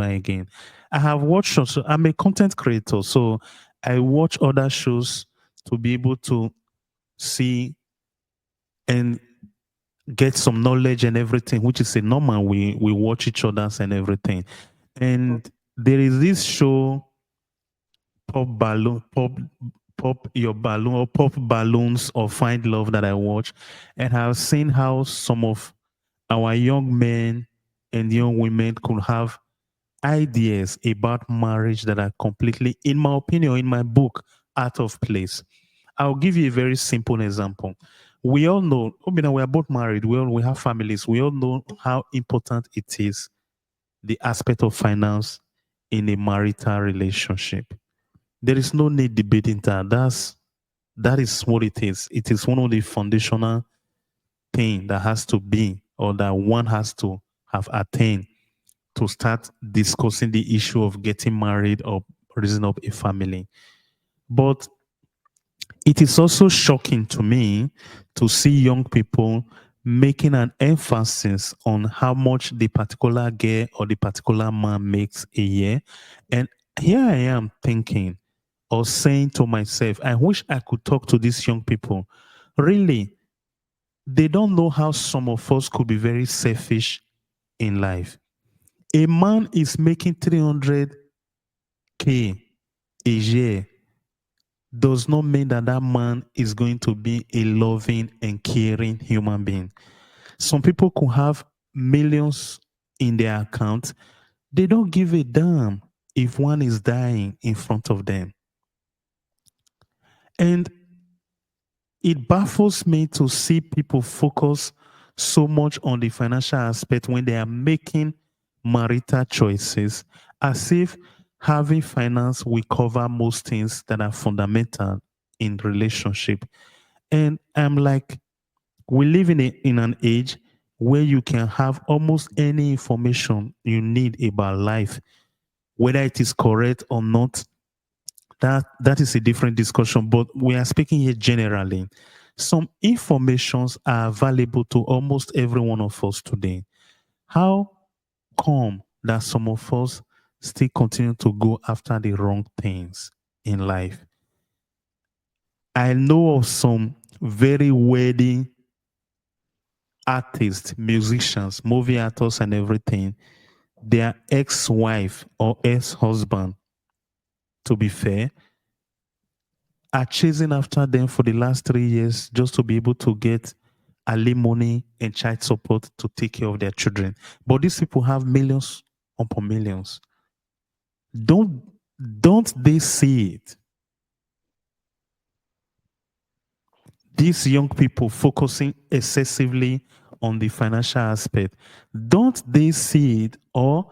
again. I have watched shows. So I'm a content creator, so I watch other shows to be able to see and get some knowledge and everything, which is a normal. We watch each other's and everything. And there is this show, pop balloon, pop your balloon or pop balloons or find love that I watch, and I've seen how some of our young men and young women could have ideas about marriage that are completely, in my opinion, in my book, out of place. I'll give you a very simple example. We all know, we are both married. We have families. We all know how important it is, the aspect of finance in a marital relationship. There is no need debating that. That is what it is. It is one of the foundational thing that has to be, or that one has to have attained to start discussing the issue of getting married or raising up a family. But it is also shocking to me to see young people making an emphasis on how much the particular girl or the particular man makes a year. And here I am thinking or saying to myself, I wish I could talk to these young people. Really, they don't know how some of us could be very selfish in life. A man is making 300K a year does not mean that that man is going to be a loving and caring human being. Some people could have millions in their account. They don't give a damn if one is dying in front of them. And it baffles me to see people focus so much on the financial aspect when they are making marital choices, as if having finance will cover most things that are fundamental in relationship. And I'm like, we live in an age where you can have almost any information you need about life, whether it is correct or not. That is a different discussion, but we are speaking here generally. Some informations are available to almost every one of us today. How come that some of us still continue to go after the wrong things in life? I know of some very wealthy artists, musicians, movie actors, and everything. Their ex-wife or ex-husband, to be fair, are chasing after them for the last 3 years just to be able to get alimony and child support to take care of their children. But these people have millions upon millions. Don't don't they see it? These young people focusing excessively on the financial aspect, don't they see it? Or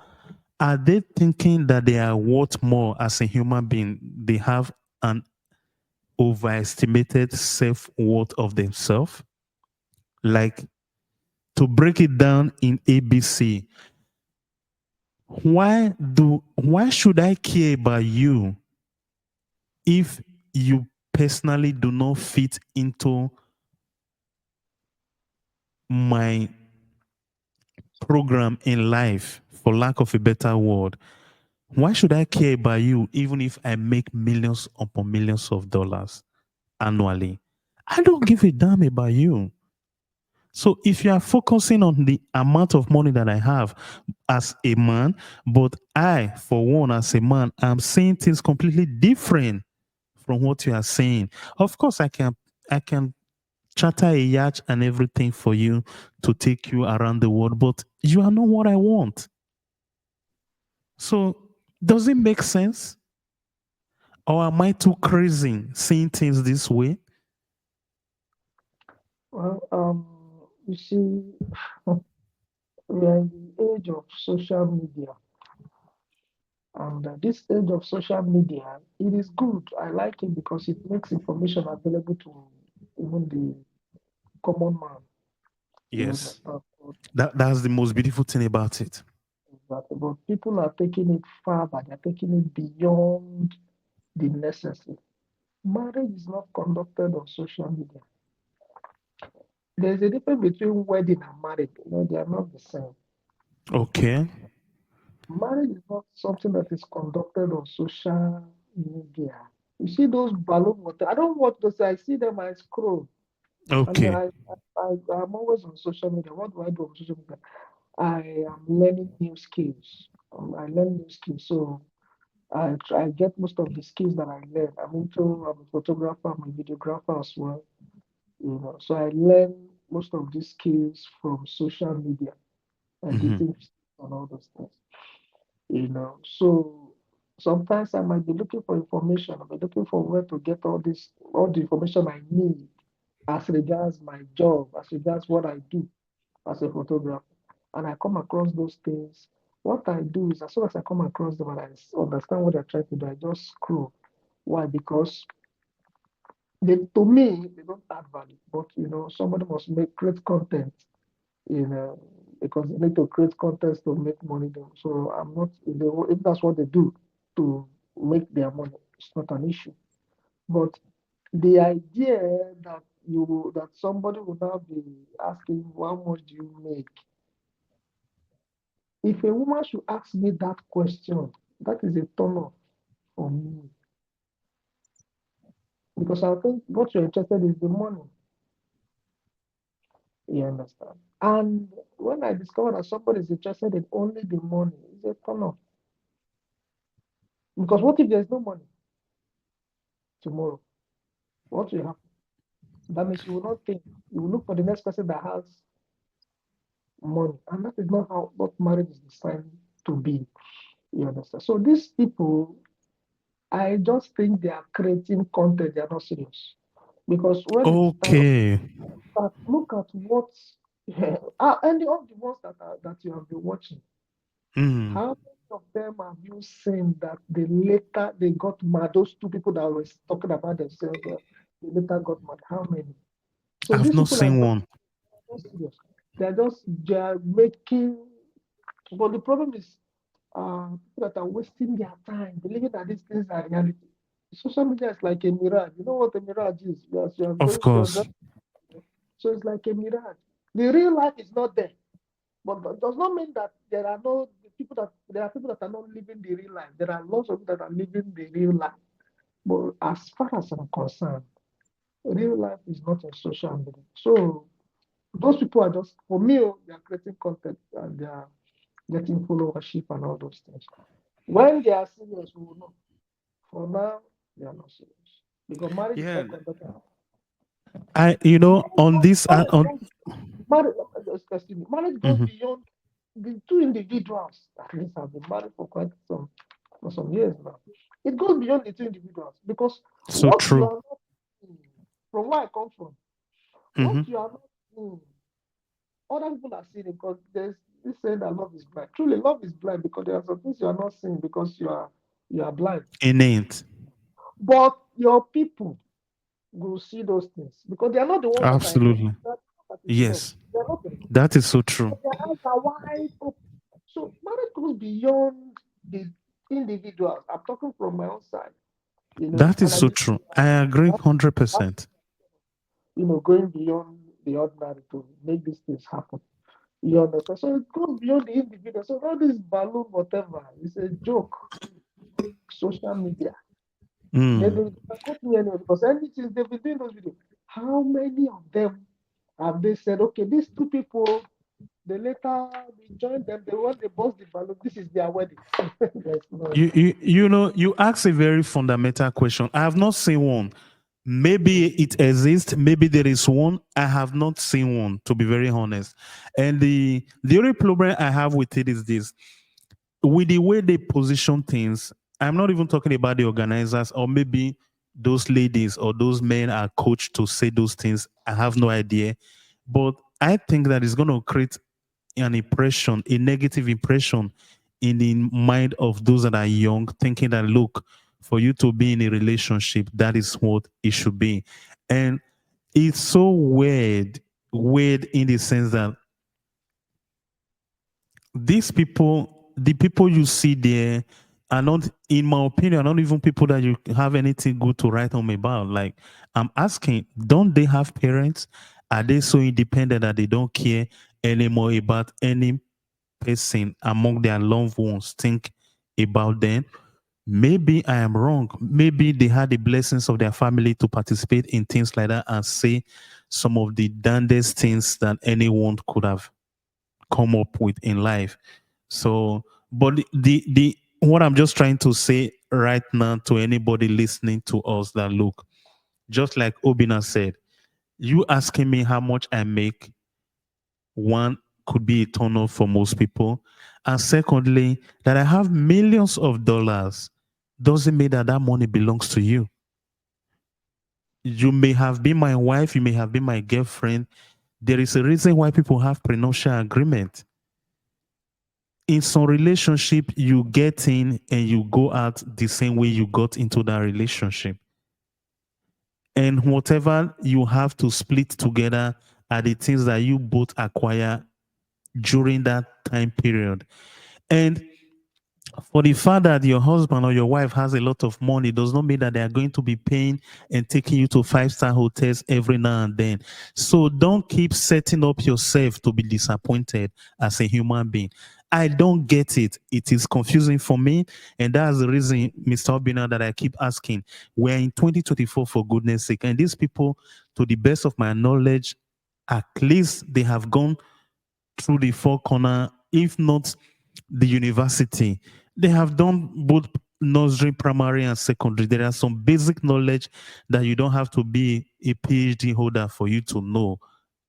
are they thinking that they are worth more as a human being? They have an overestimated self-worth of themselves. Like, to break it down in ABC, why should I care about you if you personally do not fit into my program in life, for lack of a better word? Why should I care about you even if I make millions upon millions of dollars annually? I don't give a damn about you. So if you are focusing on the amount of money that I have as a man, but I, for one, as a man, I'm seeing things completely different from what you are saying. Of course, I can charter a yacht and everything for you to take you around the world, but you are not what I want. So does it make sense? Or am I too crazy seeing things this way? Well, you see, we are in the age of social media, and this age of social media, it is good. I like it because it makes information available to even the common man. You Yes. understand? But, That's the most beautiful thing about it. but people are taking it further. They're taking it beyond the necessary. Marriage is not conducted on social media. There's a difference between wedding and marriage. They are not the same. Okay. Marriage is not something that is conducted on social media. You see those balloon water. I don't watch those. I see them. I scroll, and then Okay. I'm always on social media. What do I do on social media? I am learning new skills. I learn new skills, so I get most of the skills that I learn. I'm a photographer. I'm a videographer as well. So I learn most of these skills from social media, Hmm. editing and all those things. So sometimes I might be looking for information. I'll be looking for where to get all the information I need as regards my job, as regards what I do as a photographer. And I come across those things. What I do is, as soon as I come across them and understand what they're trying to do, I just scroll. Why? Because to me, they don't add value. But somebody must create content. You know, because they need to create content to make money. So I'm not. If that's what they do to make their money, it's not an issue. But the idea that somebody would now be asking, how much do you make? If a woman should ask me that question, that is a turn off for me because I think what you're interested in is the money. You understand? And when I discover that somebody is interested in only the money, it's a turn off. Because what if there's no money tomorrow? What will happen? That means you will not think. You will look for the next person that has money, and that is not how what marriage is designed to be. You understand? So these people, I just think they are creating content. They are not serious because when it starts Okay. look at what any of the ones that you have been watching. Mm. How many of them have you seen that they got mad? Those two people that were talking about themselves, they later got mad. How many? So I've these not people are seen one. not serious. They are making. But the problem is, people that are wasting their time believing that these things are reality. Social media is like a mirage. You know what a mirage is? Of course. So it's like a mirage. The real life is not there. But that does not mean that there are people that are not living the real life. There are lots of people that are living the real life. But as far as I'm concerned, real life is not in social media. So those people are just for me, they are creating content and they are getting followership and all those things. When they are serious, we will know. For now, they are not serious. Because marriage is Yeah. not conducted. On this, Marriage on. goes, marriage, excuse me, marriage goes Mhm. beyond the two individuals. At least have been married for some years now. It goes beyond the two individuals because So what you true. are not seeing, from where I come from, what Hmm. you are not seeing, other people are seeing it because there's this saying that love is blind. Truly, love is blind because there are some things you are not seeing because you are blind. Innate. But your people will see those things because they are not the ones that are in love. Absolutely. That is in love. Yes. They are not in love. That is so true. But their eyes are wide open. So marriage goes beyond the individuals. I'm talking from my own side, That is and I so believe true. I agree that, that 100%. going beyond the ordinary to make these things happen. You understand? So it goes beyond the individual. So all this balloon, whatever, is a joke. Social media. They Mm. can quote me anyway because anything they've been doing those videos. How many of them have they said, okay, these two people, they later we joined them, they want they bust the balloon, this is their wedding. Yes, no. You ask a very fundamental question. I have not seen one. Maybe it exists. Maybe there is one. I have not seen one, to be very honest. And the only problem I have with it is this: with the way they position things, I'm not even talking about the organizers or maybe those ladies or those men are coached to say those things. I have no idea. But I think that is going to create an impression, a negative impression in the mind of those that are young, thinking that, look, for you to be in a relationship, that is what it should be. And it's so weird in the sense that these people, the people you see there, are not, in my opinion, are not even people that you have anything good to write home about. Like, I'm asking, don't they have parents? Are they so independent that they don't care anymore about any person among their loved ones think about them. Maybe I am wrong. Maybe they had the blessings of their family to participate in things like that and say some of the damnedest things that anyone could have come up with in life. So, but the what I'm just trying to say right now to anybody listening to us, that look, just like Obina said, you asking me how much I make, one, could be a turn off for most people. And secondly, that I have millions of dollars doesn't mean that that money belongs to you. You may have been my wife, you may have been my girlfriend. There is a reason why people have prenuptial agreement. In some relationship, you get in and you go out the same way you got into that relationship. And whatever you have to split together are the things that you both acquire during that time period. And for the fact that your husband or your wife has a lot of money does not mean that they are going to be paying and taking you to five-star hotels every now and then. So don't keep setting up yourself to be disappointed as a human being. I don't get it. It is confusing for me. And that's the reason, Mr. Obina, that I keep asking. We're in 2024, for goodness sake. And these people, to the best of my knowledge, at least they have gone through the four corner, if not the university. They have done both nursery, primary, and secondary. There are some basic knowledge that you don't have to be a PhD holder for you to know.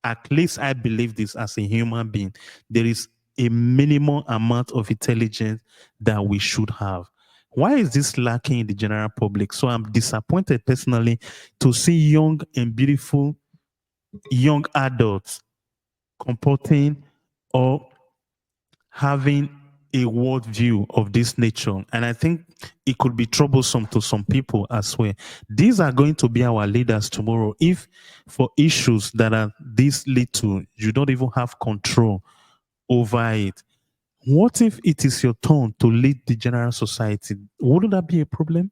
At least I believe this as a human being. There is a minimum amount of intelligence that we should have. Why is this lacking in the general public? So I'm disappointed personally to see young and beautiful young adults comporting or having a worldview of this nature. And I think it could be troublesome to some people as well. These are going to be our leaders tomorrow. If for issues that are this little, you don't even have control over it, what if it is your turn to lead the general society? Wouldn't that be a problem?